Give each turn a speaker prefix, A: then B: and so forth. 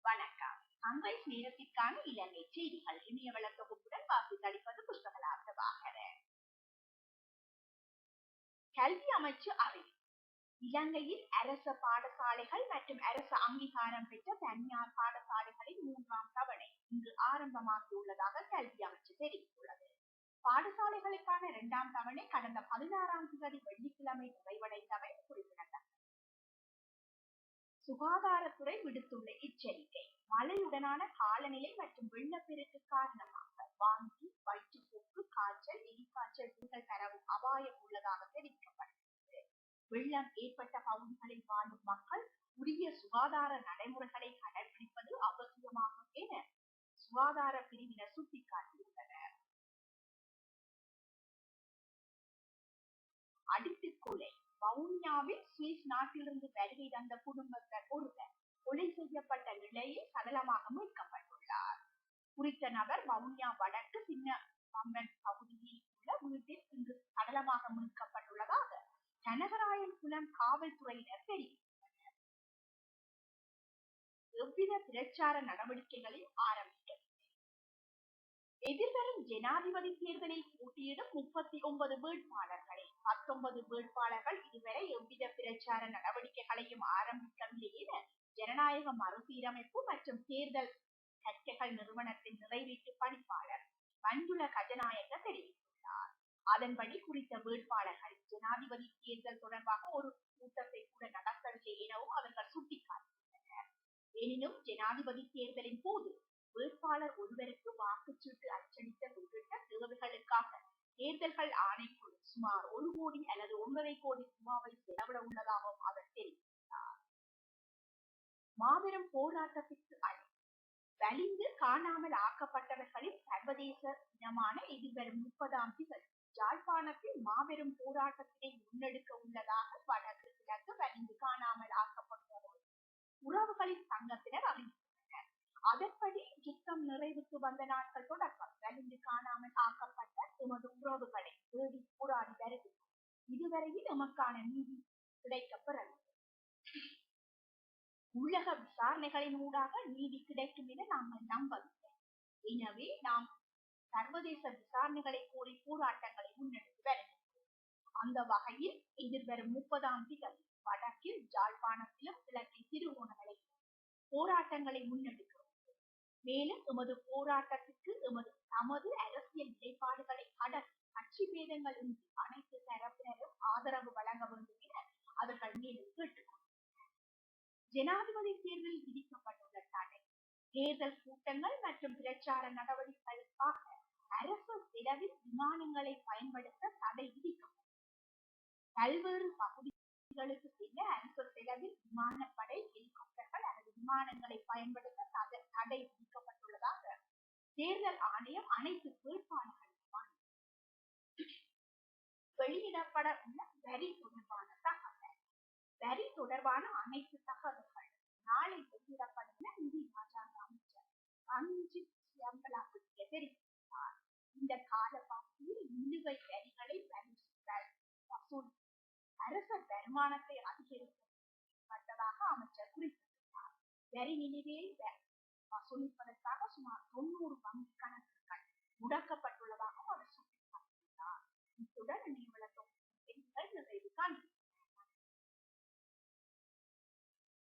A: வணக்கம். சன்ரைஸ் நேரத்திற்கான இலங்கை செய்திகள் இணையவள தொகுப்புடன் வாசித்தளிப்பது புஷ்பகலா பிரபாகரன். கல்வி அமைச்சு அறிவிப்பு. இலங்கையில் அரச பாடசாலைகள் மற்றும் அரசு அங்கீகாரம் பெற்ற தனியார் பாடசாலைகளின் 3ஆம் தவணை இன்று ஆரம்பமாகியுள்ளதாக கல்வி அமைச்சு தெரிவித்துள்ளது. பாடசாலைகளுக்கான 2ஆம் தவணை கடந்த 16ஆம் தேதி வெள்ளிக்கிழமை நிறைவடைந்தமை குறிப்பிடத்தக்கது. சுகாதாரத்துறை விடுத்துள்ள எச்சரிக்கை. மழையுடனான காலநிலை மற்றும் வெள்ளப்பெருக்கு காரணமாக வாந்தி, வயிற்றுப்போக்கு, காய்ச்சல், எலிக்காய்ச்சல் பரவும் அபாயம் உள்ளதாக தெரிவிக்கப்பட்டுள்ளது. வெள்ளம் ஏற்பட்ட பகுதிகளில் வாழும் மக்கள் உரிய சுகாதார நடைமுறைகளை கடைபிடிப்பது அவசியமாகும் என சுகாதார பிரிவினர் சுட்டிக்காட்டியுள்ளனர். அடித்துக் கொலை. வவுனியாவில் சுவிஸ் நாட்டிலிருந்து வருகை தந்த குடும்பஸ்தர் ஒருவர் கொலை செய்யப்பட்ட நிலையில் சடலமாக மீட்கப்பட்டுள்ளார். குறித்த நபர் வவுனியா வடக்கு சின்ன பம்பன் பகுதியில் உள்ள வீட்டில் இன்று சடலமாக மீட்கப்பட்டுள்ளதாக கனகராயன் குளம் காவல்துறையினர் தெரிவித்துள்ளனர். எவ்வித பிரச்சார நடவடிக்கைகளில் ஆரம்பிக்கவில்லை. எதிர்வரும் ஜனாதிபதி தேர்தலில் போட்டியிடும் 39 வேட்பாளர்களில் 19 வேட்பாளர்கள் இதுவரை எவ்வித பிரச்சார நடவடிக்கைகளையும் ஆரம்பிக்கவில்லை என ஜனநாயக மறுசீரமைப்பு மற்றும் தேர்தல் கட்சிகள் நிறுவனத்தின் நிறைவேற்று பணிப்பாளர் மஞ்சுள கஜநாயக்க தெரிவித்துள்ளார். அதன்படி குறித்த வேட்பாளர்கள் ஜனாதிபதி தேர்தல் தொடர்பாக ஒரு கூட்டத்தை கூட நடத்தவில்லை எனவும் அவர்கள் சுட்டிக்காட்டியுள்ளனர். எனினும் ஜனாதிபதி தேர்தலின் போது வேட்பாளர் ஒருவருக்கு வாக்குச்சீட்டு அச்சடித்தல் உள்ளிட்ட தேவைகளுக்காக தேர்தல்கள் ஆணைக்குழு சுமார் 1 கோடி அல்லது 1.5 கோடி ரூபாவை செலவிட உள்ளதாகவும் அவர் தெரிவித்தார். மாபெரும் போராட்டத்திற்கு அழைப்பு. வலிந்து காணாமல் ஆக்கப்பட்டவர்களின் சர்வதேச தினமான எதிர்வரும் 30ஆம் தேதி யாழ்ப்பாணத்தில் மாபெரும் போராட்டத்தினை முன்னெடுக்க உள்ளதாக வடக்கு கிழக்கு வலிந்து காணாமல் ஆக்கப்பட்டவர்கள் உறவுகளின் சங்கத்தினர் அறிவித்துள்ளனர். அதன்படி யுத்தம் நிறைவுக்கு வந்த நாட்கள் தொடக்கம் வலிந்து காணாமல் ஆக்கப்பட்ட எமது உறவுகளை தேடி போராடி வருகிறது. இதுவரையில் எமக்கான நீதி கிடைக்கப்பெறவில்லை. உள்ளக விசாரணைகளின் ஊடாக நீதி கிடைக்கும் என நாங்கள் நம்பவில்லை. எனவே நாம் சர்வதேச விசாரணைகளை கோரி போராட்டங்களை முன்னெடுத்து வருகின்றோம். அந்த வகையில் எதிர்வரும் 30ஆம் தேதி வடக்கில் யாழ்ப்பாணத்திலும் கிழக்கில் திருகோணமலையில் போராட்டங்களை முன்னெடுக்கிறோம். மேலும் எமது போராட்டத்திற்கு தமது அரசியல் நிலைப்பாடுகளை கடந்து கட்சி பேதங்கள் இன்றி அனைத்து தரப்பினரும் ஆதரவு வழங்க வேண்டும் என அவர்கள் மேலும் கேட்டுக்கொண்டுள்ளனர். ஜனாதிபதி தேர்தலில் விதிக்கப்பட்டுள்ள தடை. தேர்தல் கூட்டங்கள் மற்றும் பிரச்சார நடவடிக்கைகளுக்காக அரசு செலவில் விமானங்களை பயன்படுத்த தடை விதிக்கப்பட்டுள்ளது. பல்வேறு பகுதிகளுக்கு செல்ல அரசு செலவில் விமானப்படை, ஹெலிகாப்டர்கள் அல்லது விமானங்களை பயன்படுத்த தடை விதிக்கப்பட்டுள்ளதாக தேர்தல் ஆணையம் அனைத்து வேட்பாளர்களுக்கும் வெளியிடப்பட உள்ள வரி தொடர்பான தகவல். வரி தொடர்பான அனைத்து தகவல்கள் நாளை வெளியிடப்படும் என நிதி ராஜாங்க அமைச்சர் ரஞ்சித் சியம்பலப்பிட்டிய தெரிவித்தார். இந்த காலப்பகுதியில் நிலுவை வரிகளை வசூல் அரச வருமானத்தை அதிகரிக்கப்பட்டதாக அமைச்சர் குறிப்பிட்டார். வரி நிலுவையை வசூலிப்பதற்காக சுமார் 90 வங்கி கணக்குகள் முடக்கப்பட்டுள்ளதாக அவர் சுட்டிக்காட்டினார். இத்துடன் இணையவள தொகுப்பு செய்திகள் நிறைவு காண்கிறது.